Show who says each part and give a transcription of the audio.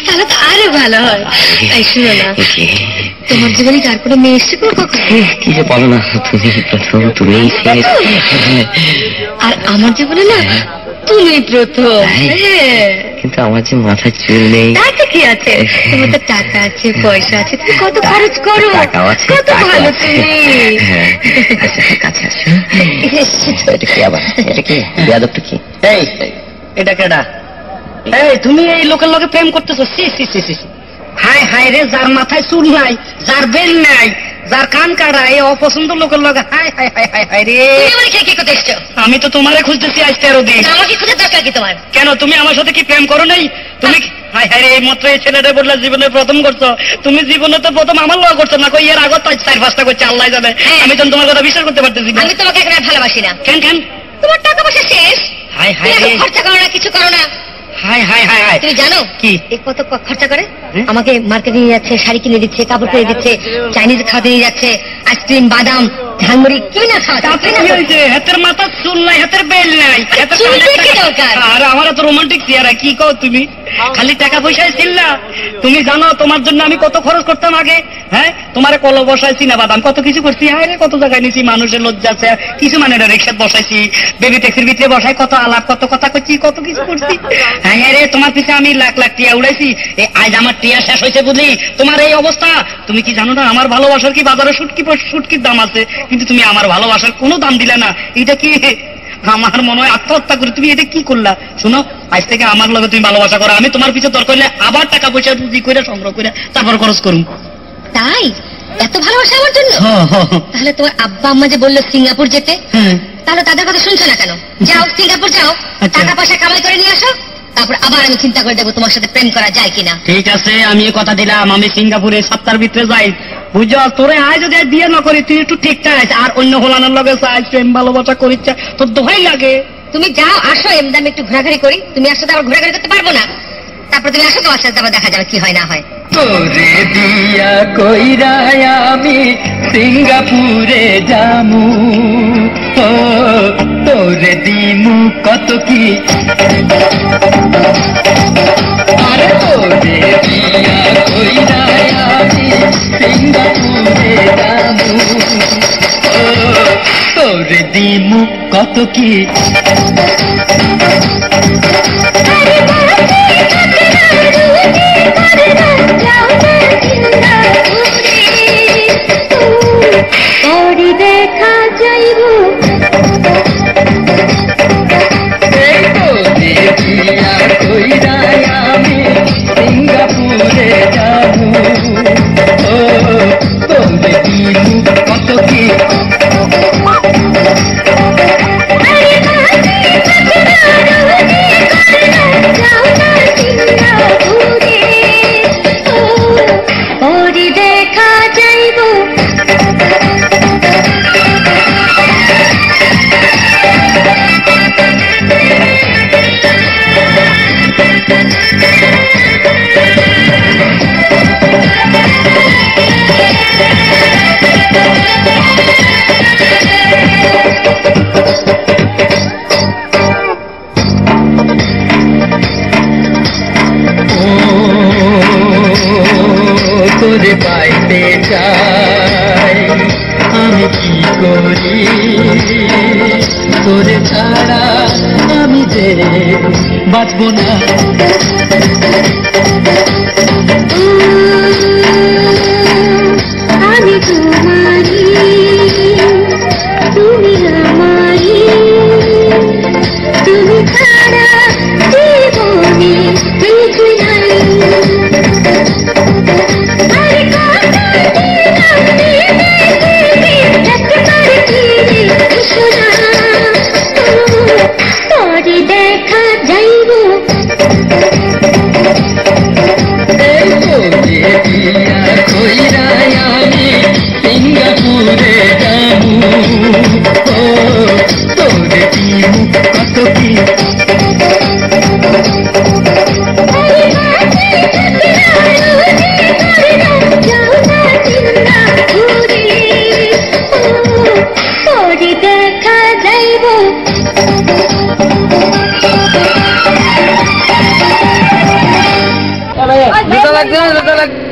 Speaker 1: তাহলে তো আরো ভালো হয়। তাই শুনো না, তোমার জীবনে কার কোনো মেয়ে এসছে কখন?
Speaker 2: কি যে বলো না, তুমি প্রথম, তুমি
Speaker 1: আর আমার জীবনে না তুমি প্রথম।
Speaker 2: কিন্তু আমার যে মাথায় চুল নেই।
Speaker 1: তাতে কি আছে, তোমার তো টাকা আছে, পয়সা আছে, তুমি কত খরচ করো, কত ভালো তুমি।
Speaker 2: কাছে আসো। এটা কি আবার, এটা কি বেয়াদবটা কি?
Speaker 3: এই এটা কেডা? এই তুমি এই লোকের লগে প্রেম করতেছো? হায় হায় রে, যার মাথায় চুল নাই, যার বেল নাই, যার কান কাটা, এই অপছন্দ লোকের লগে। হায় হায় হায় হায় হায় রে।
Speaker 1: কি করতে এসছো?
Speaker 3: আমি তো তোমারে খুঁজতেছি আজ 13 দিন।
Speaker 1: আমাকে খুঁজে দরকার কি তোমার?
Speaker 3: কেন তুমি আমার সাথে কি প্রেম করো নাই? তুমি হায় হায় রে, এই মাত্র এই ছেলেটা বললা জীবনে প্রথম করছো। তুমি জীবনে তো প্রথম আমার লগে করছো না, কই এর আগে তো 4-5টা করছে, আল্লাহ জানে। আমি তো তোমার কথা বিশ্বাস করতে পারতেছি না।
Speaker 1: আমি তোমাকে এখন আর ভালোবাসি না।
Speaker 3: কেন কেন?
Speaker 1: তোমার টাকা পয়সা শেষ।
Speaker 3: হায় হায় রে,
Speaker 1: খরচা করো না, কিছু করো না।
Speaker 3: হায় হায় হায় হায়।
Speaker 1: তুমি জানো
Speaker 3: কি
Speaker 1: কত খরচা করে? আমাকে মার্কেটে নিয়ে যাচ্ছে, শাড়ি কিনে দিচ্ছে, কাপড় কিনে দিচ্ছে, চাইনিজ খাওয়াতে নিয়ে যাচ্ছে, আইসক্রিম, বাদাম, ঝালমুড়ি, কি না খাওয়াতে।
Speaker 3: হাতের মাথা চুল নাই, হাতের বেল নাই, আর আমার এত রোমান্টিক চেহারা, কি কও তুমি? খালি টাকা পয়সায় ছিল না? তুমি জানো তোমার জন্য আমি কত খরচ করতাম আগে? হ্যাঁ, তোমার কলো বসাইছি না, বাদাম, কত কিছু করছি। হ্যাঁ রে, কত জায়গায় নিছি, মানুষের লজ্জা আছে কিছু, মানে রিক্সাত বসাইছি, বেবি ট্যাক্সির ভিতরে বসাই, কত আলাপ, কত কথা করছি, কত কিছু করছি। হ্যাঁ রে, তোমার পিছনে আমি লাখ লাখ টিয়া উড়াইছি। আজ আমার টিয়া শেষ হয়েছে বুঝলি, তোমার এই অবস্থা। তুমি কি জানো না আমার ভালোবাসার কি বাজারে সুটকির দাম আছে, কিন্তু তুমি আমার ভালোবাসার কোনো দাম দিলে না। এটা কি, আমার মনে হয় আত্মহত্যা করে তুমি এটা কি করলা? শোনো, আজ থেকে আমার লগে তুমি ভালোবাসা করো, আমি তোমার পিছনে দরকার হলে আবার টাকা পয়সা পুঁজি করে সংগ্রহ করে তারপর খরচ করুন।
Speaker 1: তাই এত ভালোবাসা আমার জন্য? তাহলে তোমার আব্বা আম্মা যে বললো সিঙ্গাপুর যেতে, তাহলে তাদের কথা শুনছো না কেন? যাও সিঙ্গাপুর যাও, টাকা পয়সা কামাই করে নিয়ে আসো, তারপর আবার আমি চিন্তা করে দেবো তোমার সাথে প্রেম করা যায় কিনা।
Speaker 3: ঠিক আছে, আমি কথা দিলাম, আমি সিঙ্গাপুরে 7 সপ্তাহের ভিতরে যাই, বুঝছো? তোরে আয় যদি বিয়ে না করি, তুই একটু ঠিকঠাক আছে, আর অন্য হোলানোর লগে চাই প্রেম ভালোবাসা করিচ্ছে, তোর দোহাই লাগে।
Speaker 1: তুমি যাও, আসো, এমনি আমি একটু ঘোরাঘুরি করি। তুমি আসলে আবার ঘোরাঘুরি করতে পারবো না, তারপর তুমি আসো, তোমার সাথে আবার দেখা যাবে কি হয় না হয়।
Speaker 4: তোরে দিয়া কইরা আমি সিঙ্গাপুরে যামু, ও তোরে দিমু কত কি, আরে তোরে দিয়া কইরা আমি সিঙ্গাপুরে যামু, ও তোরে দিমু কত কি।
Speaker 1: দেখা যাইব
Speaker 4: আমি সিঙ্গাপুরে যাবো, ও তোরে দিমু কত কি।
Speaker 1: দেখা যাইব
Speaker 4: তোরে পাইতে চাই, আমি কি করি, তোরে ছাড়া আমি যে বাঁচব না।
Speaker 1: আমি তোমারি, তুমি আমারি, তুমি ছাড়া জীবনে কিছু নাই। দেখা যাইব
Speaker 3: জুতা লাগছে না, জুতা লাগছে।